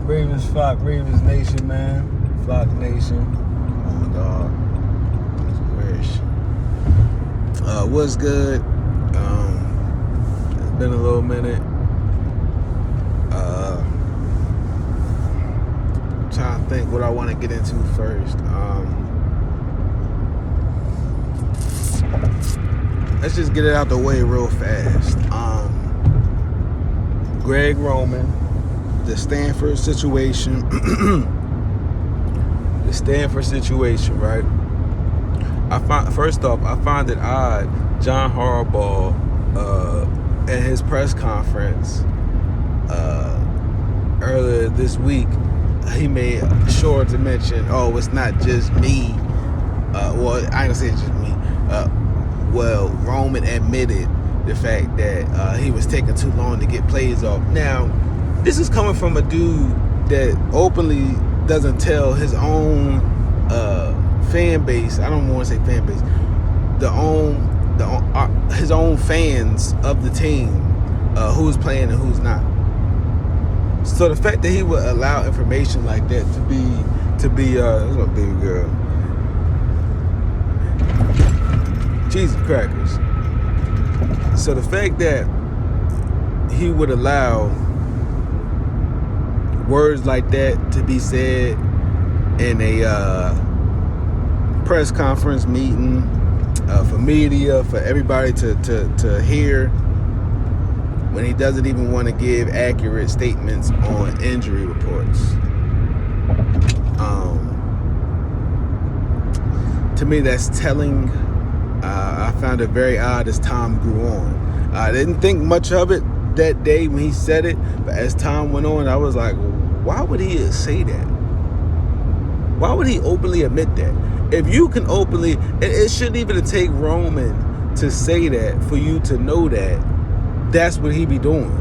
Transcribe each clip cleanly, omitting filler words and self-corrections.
Ravens Nation, man. Flock Nation. Come on, dog. What's good? It's been a little minute. I'm trying to think what I want to get into first. Let's just get it out the way real fast. Greg Roman, the Stanford situation. The Stanford situation, right? First off, I find it odd John Harbaugh at his press conference earlier this week, he made sure to mention, oh, it's not just me. Well, I ain't gonna say it's just me. Roman admitted the fact that he was taking too long to get plays off. Now, this is coming from a dude that openly doesn't tell his own fan base. I don't want to say fan base. His own fans of the team, who's playing and who's not. So the fact that he would allow information like that to be, this is my baby girl. Jesus crackers. So the fact that he would allow words like that to be said in a press conference meeting for media, for everybody to hear, when he doesn't even want to give accurate statements on injury reports. To me, that's telling. I found it very odd as time grew on. I didn't think much of it that day when he said it, but as time went on, I was like, why would he say that? Why would he openly admit that? If you can openly, it shouldn't even take Roman to say that for you to know that that's what he be doing.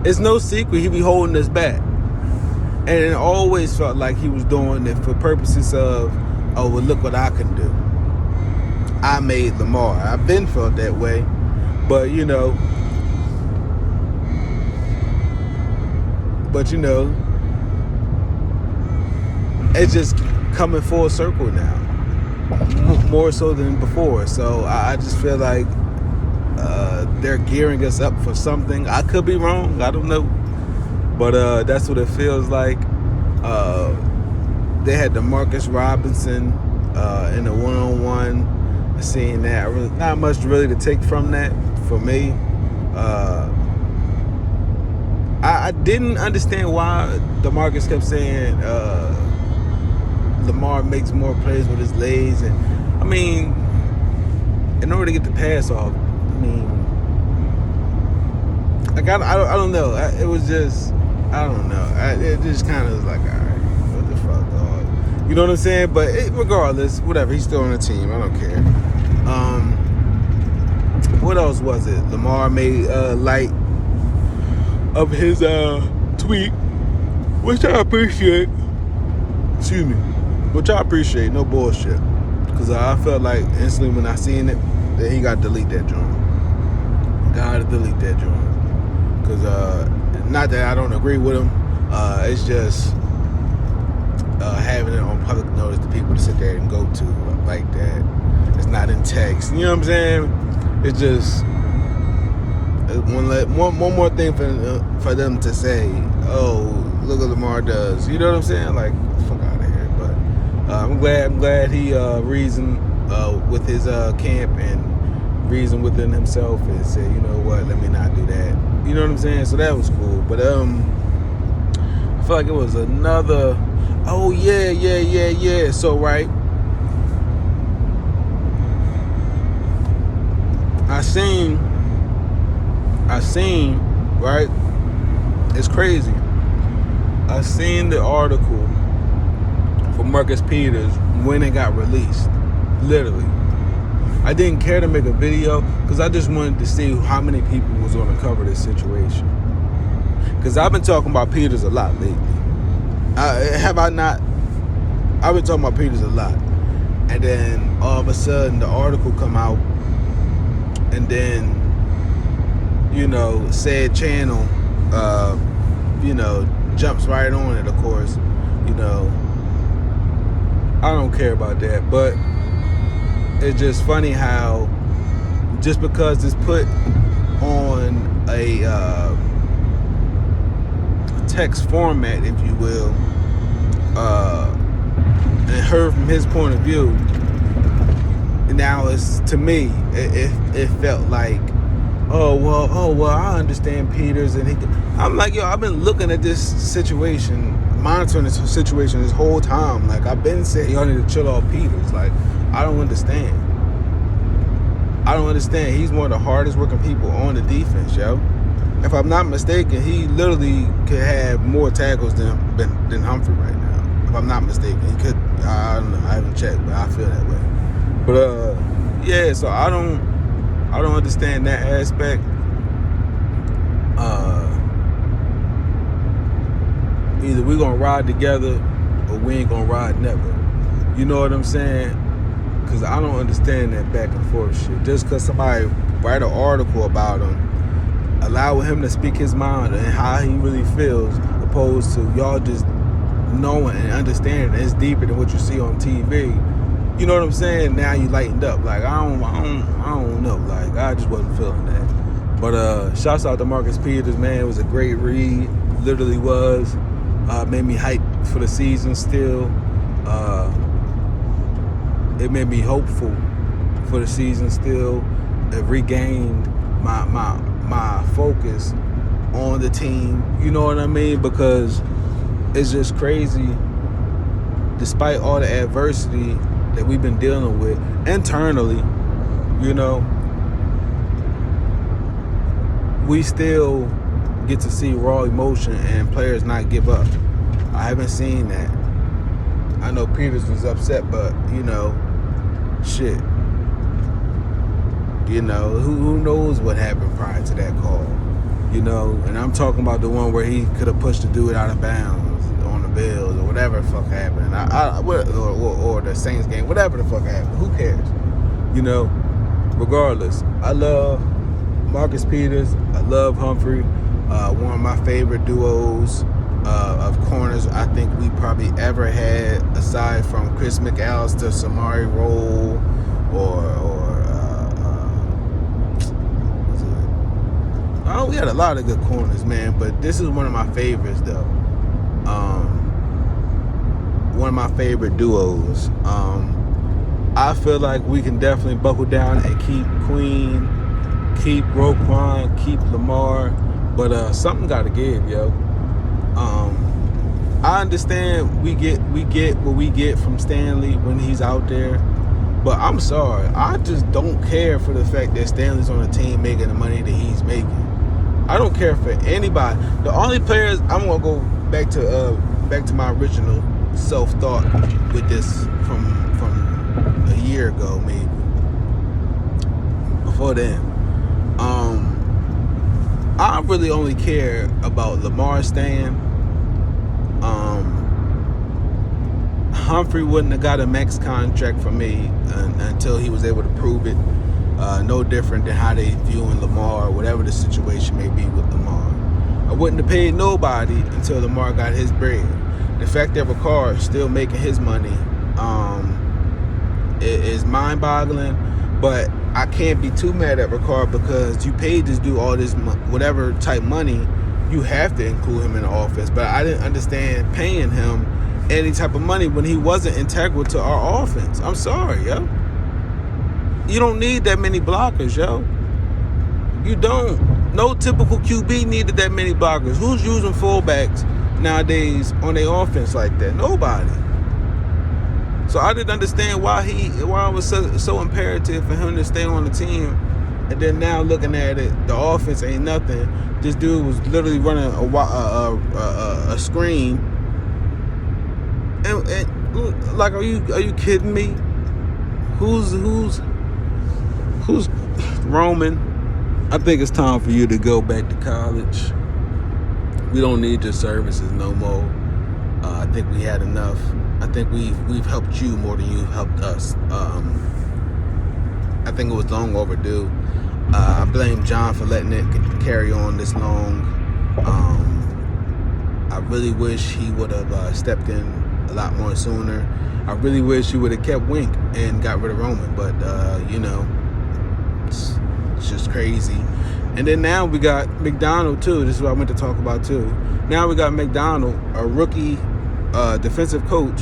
It's no secret he be holding us back. And it always felt like he was doing it for purposes of, oh, well, look what I can do. I made Lamar. I've been felt that way. But, it's just coming full circle now. More so than before. So I just feel like they're gearing us up for something. I could be wrong. I don't know. But that's what it feels like. They had DeMarcus Robinson in a one-on-one. Seeing that, not much really to take from that for me. I didn't understand why DeMarcus kept saying Lamar makes more plays with his legs, and I mean, in order to get the pass off, I don't know. It was just, I don't know. It just kind of was like, all right, what the fuck, dog? You know what I'm saying? But regardless, whatever. He's still on the team. I don't care. What else was it? Lamar made light of his tweet, which I appreciate. Excuse me. Which I appreciate. No bullshit. Because I felt like instantly when I seen it, that he got to delete that joint. Got to delete that joint. Because not that I don't agree with him. It's just having it on public notice to people to sit there and go to like that. It's not in text. You know what I'm saying? It's just one more thing for them to say, oh, look what Lamar does. You know what I'm saying? Like, fuck out of here. But I'm glad he reasoned with his camp and reasoned within himself and said, you know what, let me not do that. You know what I'm saying? So that was cool. But I feel like it was another. Oh yeah. So right. I seen, right? It's crazy. I seen the article for Marcus Peters when it got released. Literally. I didn't care to make a video because I just wanted to see how many people was going to cover this situation. Because I've been talking about Peters a lot lately. Have I not? I've been talking about Peters a lot. And then all of a sudden the article come out. And then, said channel, jumps right on it, of course. You know, I don't care about that, but it's just funny how just because it's put on a text format, if you will, and heard from his point of view, now it's, to me, it felt like, oh well, I understand Peters, and I'm like, yo, I've been looking at this situation, monitoring this situation this whole time. Like, I've been saying, y'all need to chill off Peters. Like, I don't understand. He's one of the hardest working people on the defense, yo. If I'm not mistaken, he literally could have more tackles than Humphrey right now. If I'm not mistaken, he could. I don't know. I haven't checked, but I feel that way. But yeah. So I don't understand that aspect. Either we're gonna ride together or we ain't gonna ride never. You know what I'm saying? Because I don't understand that back and forth shit. Just because somebody write an article about him, allowing him to speak his mind and how he really feels, opposed to y'all just knowing and understanding it's deeper than what you see on TV. You know what I'm saying? Now you lightened up. Like, I don't know. Like, I just wasn't feeling that. But shouts out to Marcus Peters, man. It was a great read. Literally was. Made me hyped for the season still. It made me hopeful for the season still. It regained my focus on the team. You know what I mean? Because it's just crazy. Despite all the adversity that we've been dealing with internally, you know, we still get to see raw emotion and players not give up. I haven't seen that. I know Peters was upset, but, you know, shit. You know, who knows what happened prior to that call, you know? And I'm talking about the one where he could have pushed the dude out of bounds on the Bills or whatever the fuck happened. Or the Saints game, whatever the fuck happened. Who cares? You know, regardless. I love Marcus Peters. I love Humphrey. One of my favorite duos of corners I think we probably ever had, aside from Chris McAllister, Samari Rolle, we had a lot of good corners, man, but this is one of my favorites, though. One of my favorite duos. I feel like we can definitely buckle down and keep Queen, keep Roquan, keep Lamar, but something got to give, yo. I understand we get what we get from Stanley when he's out there, but I'm sorry, I just don't care for the fact that Stanley's on the team making the money that he's making. I don't care for anybody. The only players, I'm gonna go back to my original self-thought with this from a year ago, maybe. Before then, I really only care about Lamar staying. Humphrey wouldn't have got a max contract from me until he was able to prove it. No different than how they viewing Lamar, whatever the situation may be with Lamar. I wouldn't have paid nobody until Lamar got his bread. The fact that Ricard is still making his money is mind-boggling, but I can't be too mad at Ricard because you paid this dude all this whatever type money, you have to include him in the offense. But I didn't understand paying him any type of money when he wasn't integral to our offense. I'm sorry, yo. You don't need that many blockers, yo. You don't. No typical QB needed that many blockers. Who's using fullbacks nowadays on their offense like that? Nobody. So I didn't understand why it was so imperative for him to stay on the team. And then now looking at it, the offense ain't nothing. This dude was literally running a screen. And like, are you kidding me? Who's Roman? I think it's time for you to go back to college. We don't need your services no more. I think we had enough. I think we've helped you more than you've helped us. I think it was long overdue. I blame John for letting it carry on this long. I really wish he would have stepped in a lot more sooner. I really wish he would have kept Wink and got rid of Roman, but it's just crazy. And then now we got McDonald too. This is what I meant to talk about too. Now we got McDonald, a rookie defensive coach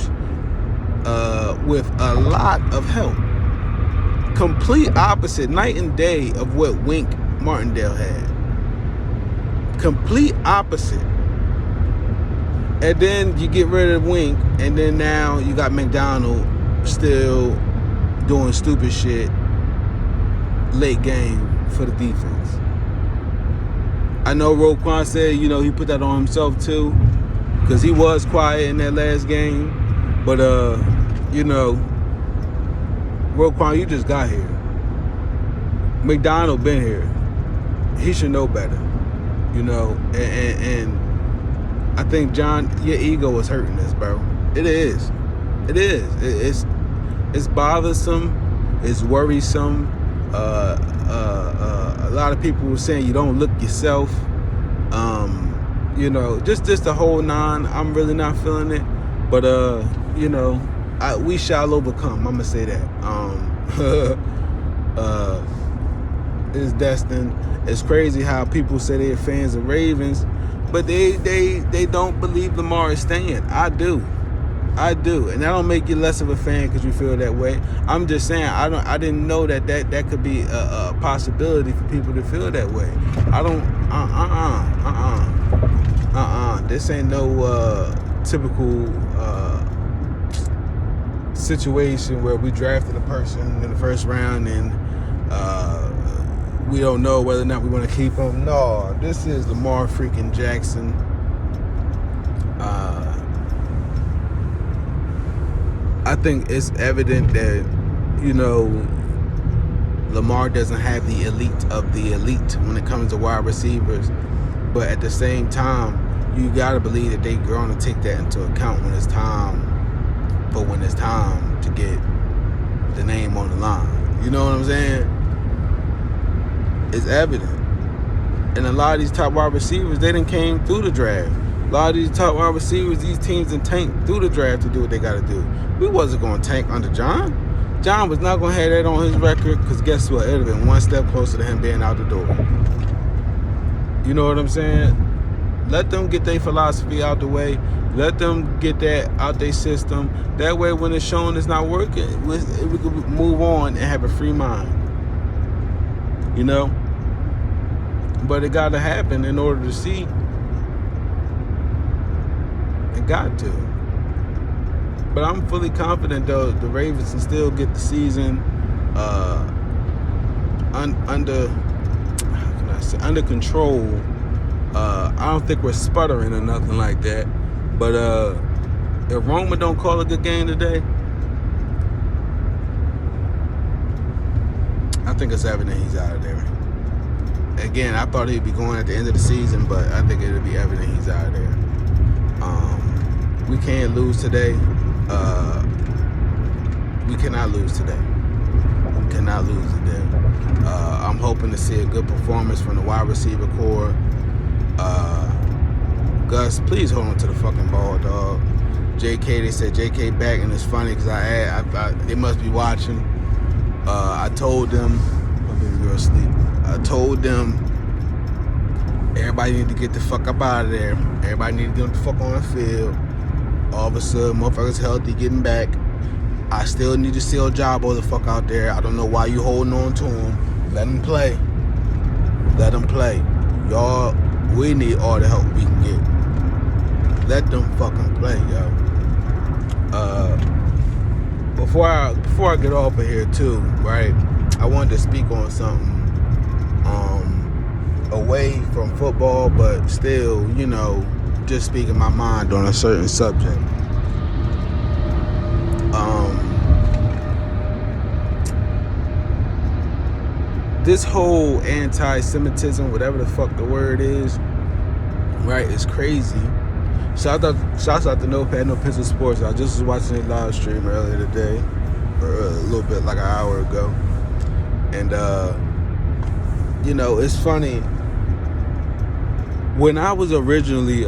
with a lot of help. Complete opposite, night and day of what Wink Martindale had. Complete opposite. And then you get rid of Wink, and then now you got McDonald still doing stupid shit late game for the defense. I know Roquan said, he put that on himself too, because he was quiet in that last game. But, Roquan, you just got here. McDonald been here. He should know better, and I think, John, your ego is hurting this, bro. It is. It is. It's bothersome. It's worrisome. A lot of people were saying you don't look yourself. Just the whole nine. I'm really not feeling it. But, we shall overcome. I'm going to say that. It's destined. It's crazy how people say they're fans of Ravens, but they don't believe Lamar is staying. I do, and that don't make you less of a fan because you feel that way. I'm just saying I didn't know that could be a possibility for people to feel that way. I don't. This ain't no typical situation where we drafted a person in the first round and we don't know whether or not we want to keep him. No, this is Lamar freaking Jackson. I think it's evident that, Lamar doesn't have the elite of the elite when it comes to wide receivers. But at the same time, you got to believe that they're going to take that into account when it's time to get the name on the line. You know what I'm saying? It's evident. And a lot of these top wide receivers, they done came through the draft. A lot of these top wide receivers, these teams done tanked through the draft to do what they got to do. We wasn't going to tank under John. John was not going to have that on his record because guess what? It would have been one step closer to him being out the door. You know what I'm saying? Let them get their philosophy out the way. Let them get that out their system. That way when it's shown it's not working, we can move on and have a free mind. But it got to happen in order to see. It got to. But I'm fully confident, though, the Ravens can still get the season under control. I don't think we're sputtering or nothing like that. But if Roman don't call a good game today, I think it's evident he's out of there. Again, I thought he'd be going at the end of the season, but I think it'll be evident he's out of there. We can't lose today. We cannot lose today. We cannot lose today. I'm hoping to see a good performance from the wide receiver core. Gus, please hold on to the fucking ball, dog. JK, they said JK back, and it's funny because they must be watching. I told them, my baby girl asleep. I told them everybody need to get the fuck up out of there. Everybody need to get the fuck on the field. All of a sudden, motherfuckers healthy, getting back. I still need to see Ojabo the fuck out there. I don't know why you holding on to him. Let him play. Let him play. Y'all, we need all the help we can get. Let them fucking play, yo. Before I get off of here too, right? I wanted to speak on something away from football, but still, just speaking my mind on a certain subject. This whole anti-Semitism, whatever the fuck the word is, right, is crazy. Shouts out to No Pad, No Pencil Sports. I just was watching a live stream earlier today, or a little bit like an hour ago. And, it's funny. When I was originally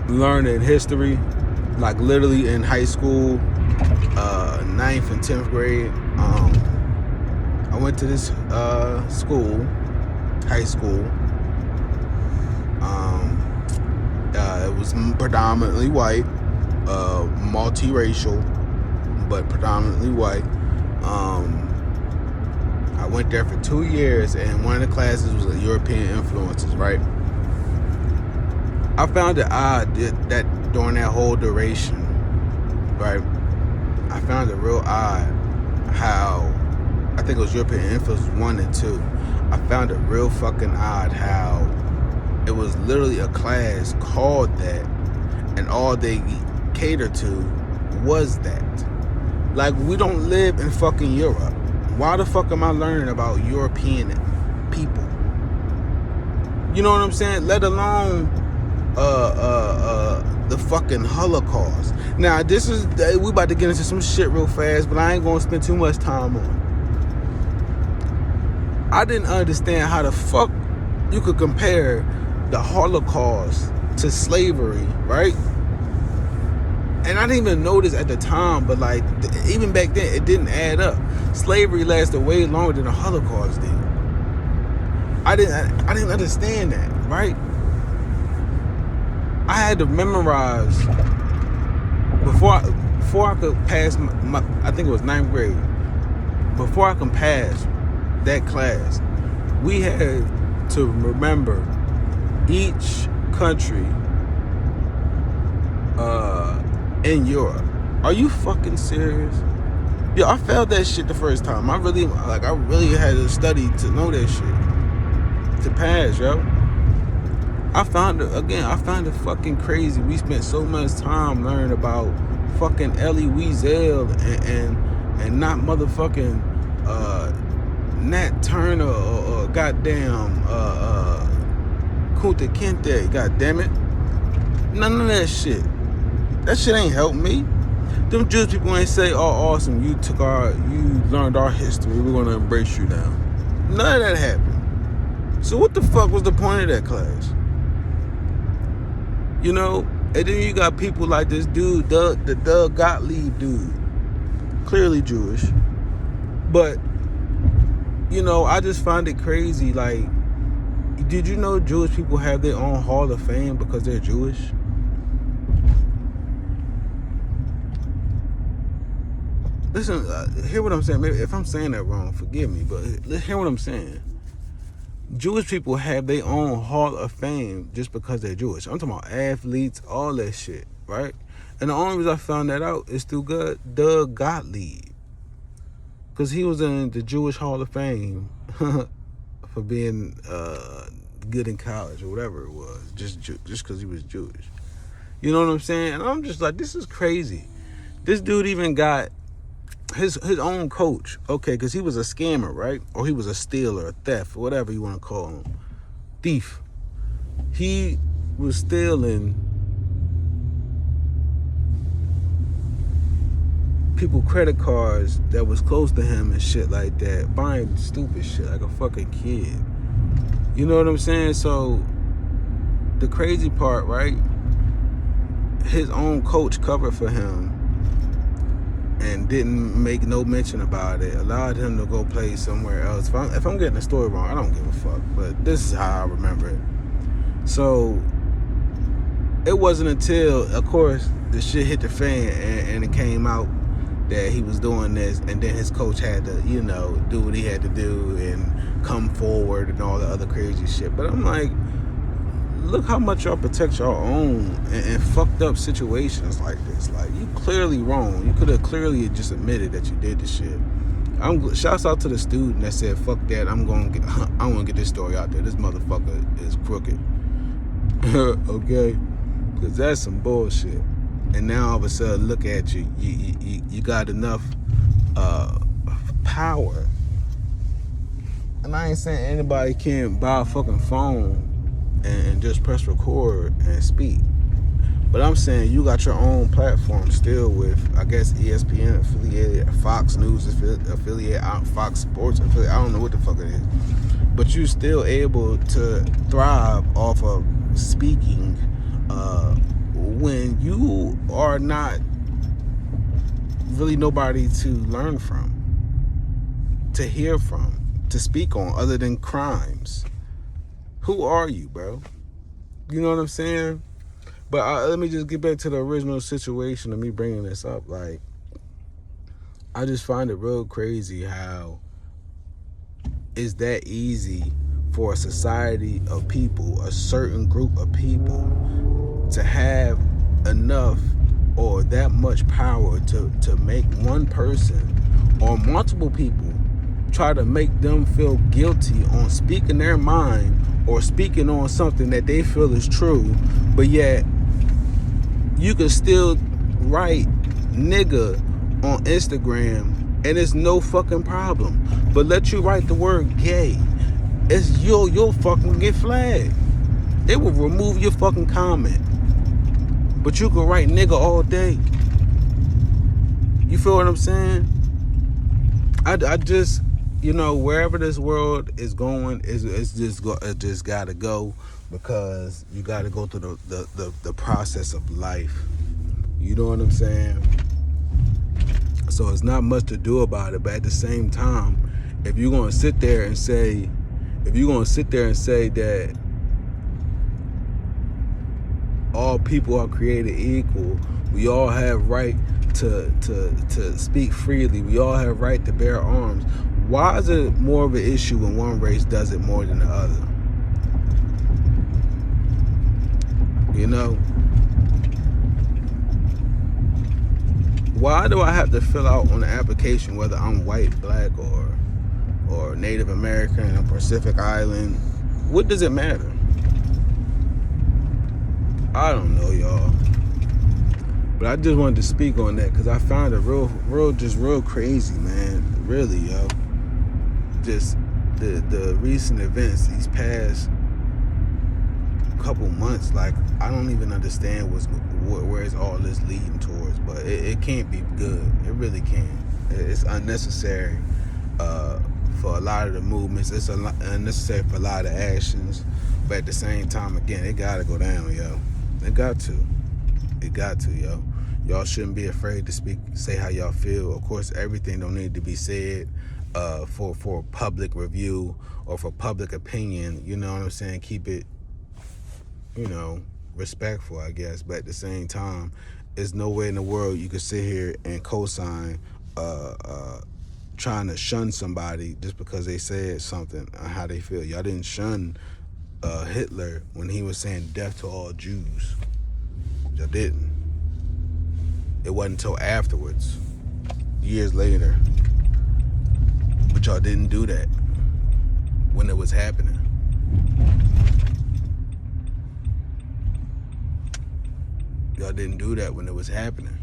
learning history, like literally in high school, 9th and 10th grade. I went to this school, high school. It was predominantly white, multiracial, but predominantly white. I went there for 2 years, and one of the classes was European influences, right? I found it odd that during that whole duration, right, I found it real odd how, I think it was European influences 1 and 2. I found it real fucking odd how it was literally a class called that, and all they cater to was that. Like, we don't live in fucking Europe. Why the fuck am I learning about European people? You know what I'm saying? Let alone the fucking Holocaust. Now, we about to get into some shit real fast, but I ain't gonna spend too much time on it. I didn't understand how the fuck you could compare the Holocaust to slavery, right? And I didn't even know this at the time, but like, even back then, it didn't add up. Slavery lasted way longer than the Holocaust did. I didn't understand that, right? I had to memorize before I could pass my I think it was 9th grade. Before I could pass that class, we had to remember each country in Europe. Are you fucking serious? Yo, I failed that shit the first time. I really had to study to know that shit, to pass, yo. I found it fucking crazy. We spent so much time learning about fucking Elie Wiesel and not motherfucking Nat Turner or goddamn Kunta Kinte, goddammit. None of that shit. That shit ain't helped me. Them Jewish people ain't say, oh, awesome, you learned our history, we're gonna embrace you now. None of that happened. So what the fuck was the point of that class? You know? And then you got people like this dude, the Doug Gottlieb dude. Clearly Jewish. But, you know, I just find it crazy. Like, did you know Jewish people have their own Hall of Fame because they're Jewish? Listen, hear what I'm saying. Maybe if I'm saying that wrong, forgive me. But hear what I'm saying. Jewish people have their own Hall of Fame just because they're Jewish. I'm talking about athletes, all that shit, right? And the only reason I found that out is through Doug Gottlieb. Because he was in the Jewish Hall of Fame for being good in college or whatever it was. Just because he was Jewish. You know what I'm saying? And I'm just like, this is crazy. This dude even got his own coach, okay, because he was a scammer, right? Or he was a stealer, a theft, whatever you want to call him. Thief. He was stealing people credit cards that was close to him and shit like that, buying stupid shit like a fucking kid. You know what I'm saying? So the crazy part, right? His own coach covered for him and didn't make no mention about it, allowed him to go play somewhere else. If I'm getting the story wrong, I don't give a fuck, but this is how I remember it. So it wasn't until, of course, the shit hit the fan and it came out that he was doing this, and then his coach had to, you know, do what he had to do and come forward and all the other crazy shit. But I'm like, look how much y'all protect your own in fucked up situations like this. Like, you clearly wrong. You could have clearly just admitted that you did the shit. Shouts out to the student that said, fuck that, I'm gonna get this story out there. This motherfucker is crooked. Okay? Because that's some bullshit. And now all of a sudden, look at you. You got enough power. And I ain't saying anybody can't buy a fucking phone and just press record and speak. But I'm saying you got your own platform still with, I guess, ESPN affiliated, Fox News affiliate, Fox Sports affiliate. I don't know what the fuck it is. But you still able to thrive off of speaking you are not really nobody to learn from, to hear from, to speak on, other than crimes. Who are you, bro? You know what I'm saying? But let me just get back to the original situation of me bringing this up. Like, I just find it real crazy how it's that easy for a society of people, a certain group of people, to have enough or that much power to make one person or multiple people try to make them feel guilty on speaking their mind or speaking on something that they feel is true, but yet you can still write nigga on Instagram and it's no fucking problem. But let you write the word gay, it's you'll fucking get flagged. They will remove your fucking comment. But you can write nigga all day. You feel what I'm saying? I just, wherever this world is going, it just gotta go, because you gotta go through the process of life. You know what I'm saying? So it's not much to do about it, but at the same time, if you're gonna sit there and say that all people are created equal, we all have right to speak freely, we all have right to bear arms, why is it more of an issue when one race does it more than the other? Why do I have to fill out on the application whether I'm white, black, or Native American, or Pacific Island? What does it matter? I don't know, y'all. But I just wanted to speak on that because I found it real crazy, man. Really, yo. Just the recent events these past couple months, like, I don't even understand where is all this leading towards, but it can't be good. It really can't. It's unnecessary for a lot of the movements. It's unnecessary for a lot of actions, but at the same time, again, it gotta go down, yo. It got to, yo. Y'all shouldn't be afraid to say how y'all feel. Of course, everything don't need to be said for public review or for public opinion. You know what I'm saying? Keep it, respectful, I guess. But at the same time, there's no way in the world you could sit here and co-sign trying to shun somebody just because they said something on how they feel. Y'all didn't shun Hitler when he was saying death to all Jews. Y'all didn't. It wasn't until afterwards, years later. But y'all didn't do that when it was happening. Y'all didn't do that when it was happening.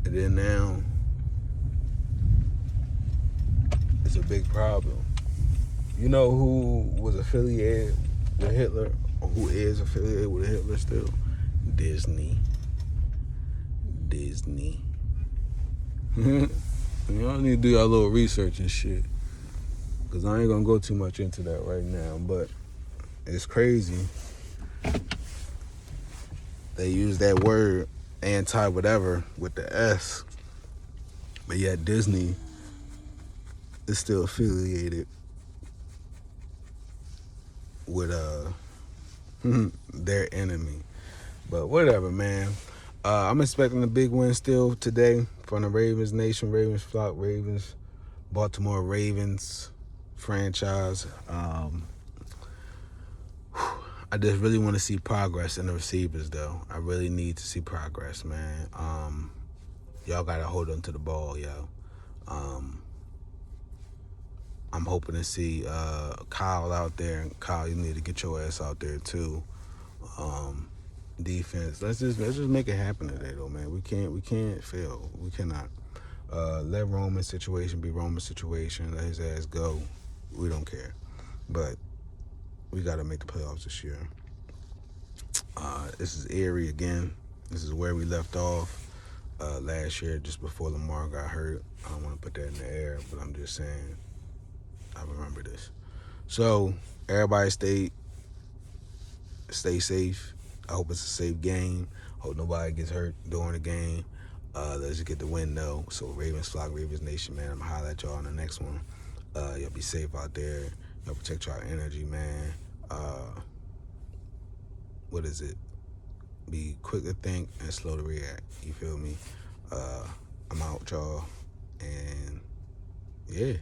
And then now, it's a big problem. You know who was affiliated with Hitler, or who is affiliated with Hitler still? Disney. Y'all need to do y'all little research and shit, because I ain't gonna go too much into that right now, but it's crazy. They use that word, anti-whatever, with the S, but yet Disney is still affiliated with their enemy. But whatever, man. I'm expecting a big win still today from the Ravens Nation, Ravens flock, Ravens, Baltimore Ravens franchise. I just really want to see progress in the receivers, though. I really need to see progress, man. Y'all got to hold on to the ball, yo. I'm hoping to see Kyle out there. And Kyle, you need to get your ass out there, too. Defense. Let's just make it happen today, though, man. We can't fail. We cannot. Let Roman's situation be Roman's situation. Let his ass go. We don't care. But we got to make the playoffs this year. This is Erie again. This is where we left off last year, just before Lamar got hurt. I don't want to put that in the air, but I'm just saying, I remember this. So everybody stay safe. I hope it's a safe game. Hope nobody gets hurt during the game. Let's just get the win though. So Ravens flock, Ravens Nation, man. I'm gonna holler at y'all on the next one. Y'all be safe out there. Y'all protect your energy, man. What is it? Be quick to think and slow to react. You feel me? I'm out, y'all. And yeah.